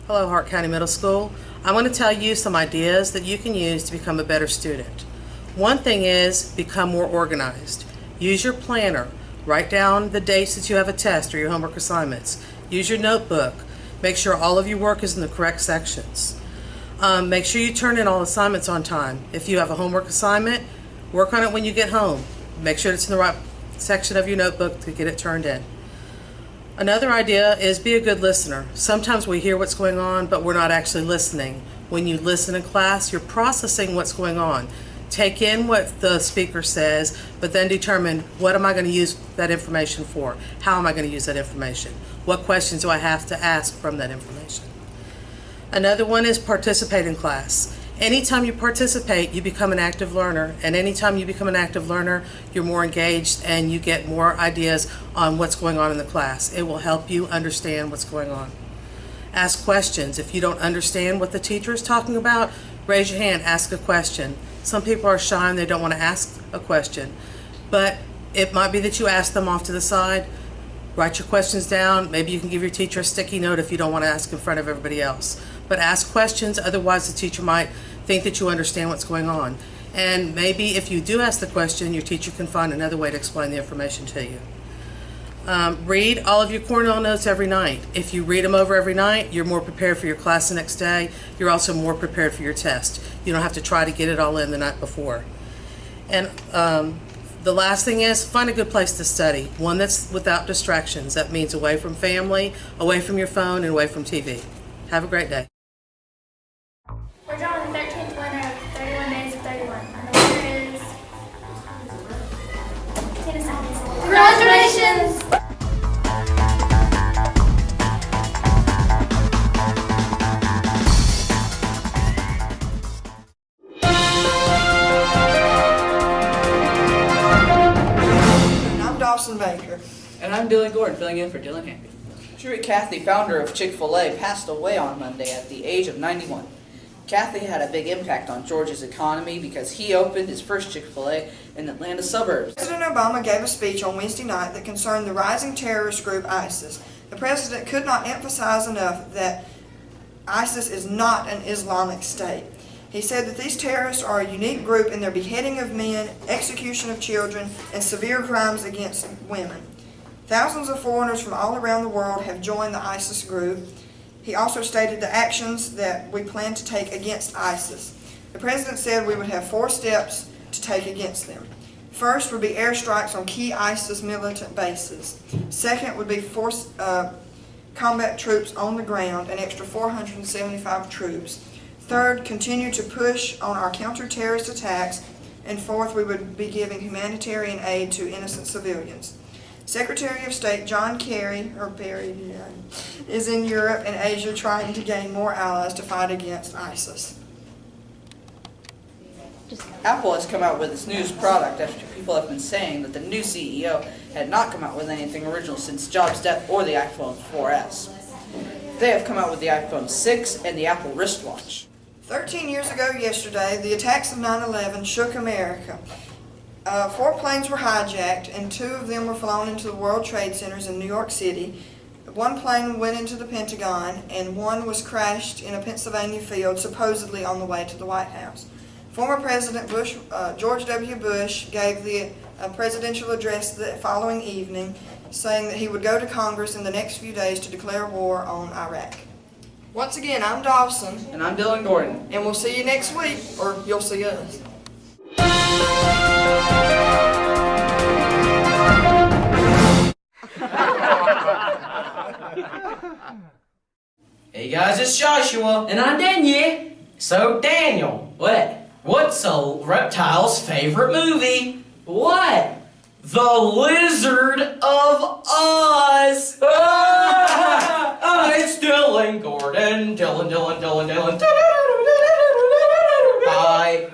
Hello, Hart County Middle School. I want to tell you some ideas that you can use to become a better student. One thing is become more organized. Use your planner. Write down the dates that you have a test or your homework assignments. Use your notebook. Make sure all of your work is in the correct sections. Make sure you turn in all assignments on time. If you have a homework assignment, work on it when you get home. Make sure it's in the right section of your notebook to get it turned in. Another idea is be a good listener. Sometimes we hear what's going on, but we're not actually listening. When you listen in class, you're processing what's going on. Take in what the speaker says, but then determine what am I going to use that information for? How am I going to use that information? What questions do I have to ask from that information? Another one is participate in class. Anytime you participate, you become an active learner, and anytime you become an active learner, you're more engaged and you get more ideas on what's going on in the class. It will help you understand what's going on. Ask questions. If you don't understand what the teacher is talking about, raise your hand, ask a question. Some people are shy and they don't want to ask a question, but it might be that you ask them off to the side, write your questions down. Maybe you can give your teacher a sticky note if you don't want to ask in front of everybody else. But ask questions, otherwise the teacher might think that you understand what's going on. And maybe if you do ask the question, your teacher can find another way to explain the information to you. Read all of your Cornell notes every night. If you read them over every night, you're more prepared for your class the next day. You're also more prepared for your test. You don't have to try to get it all in the night before. And the last thing is find a good place to study, one that's without distractions. That means away from family, away from your phone, and away from TV. Have a great day. We're drawing the 13th winner of 31 Days of 31. And the winner is Tennessee. Congratulations! I'm Dawson Baker. And I'm Dylan Gordon, filling in for Dylan Hampy. Truett Cathy, founder of Chick-fil-A, passed away on Monday at the age of 91. Cathy had a big impact on Georgia's economy because he opened his first Chick-fil-A in the Atlanta suburbs. President Obama gave a speech on Wednesday night that concerned the rising terrorist group ISIS. The president could not emphasize enough that ISIS is not an Islamic state. He said that these terrorists are a unique group in their beheading of men, execution of children, and severe crimes against women. Thousands of foreigners from all around the world have joined the ISIS group. He also stated the actions that we plan to take against ISIS. The president said we would have 4 steps to take against them. First would be airstrikes on key ISIS militant bases. Second would be force combat troops on the ground, an extra 475 troops. Third, continue to push on our counter-terrorist attacks. And fourth, we would be giving humanitarian aid to innocent civilians. Secretary of State John Kerry, is in Europe and Asia trying to gain more allies to fight against ISIS. Apple has come out with its newest product after people have been saying that the new CEO had not come out with anything original since Jobs' death or the iPhone 4S. They have come out with the iPhone 6 and the Apple wristwatch. 13 years ago yesterday, the attacks of 9/11 shook America. 4 planes were hijacked and 2 of them were flown into the World Trade Centers in New York City. 1 plane went into the Pentagon and 1 was crashed in a Pennsylvania field, supposedly on the way to the White House. Former President George W. Bush gave the presidential address the following evening, saying that he would go to Congress in the next few days to declare war on Iraq. Once again, I'm Dawson. And I'm Dylan Gordon. And we'll see you next week, or you'll see us. Hey guys, it's Joshua. And I'm Daniel. So Daniel, what's a reptile's favorite movie? What? The Lizard of Oz! It's Dylan Gordon. Dylan. Bye.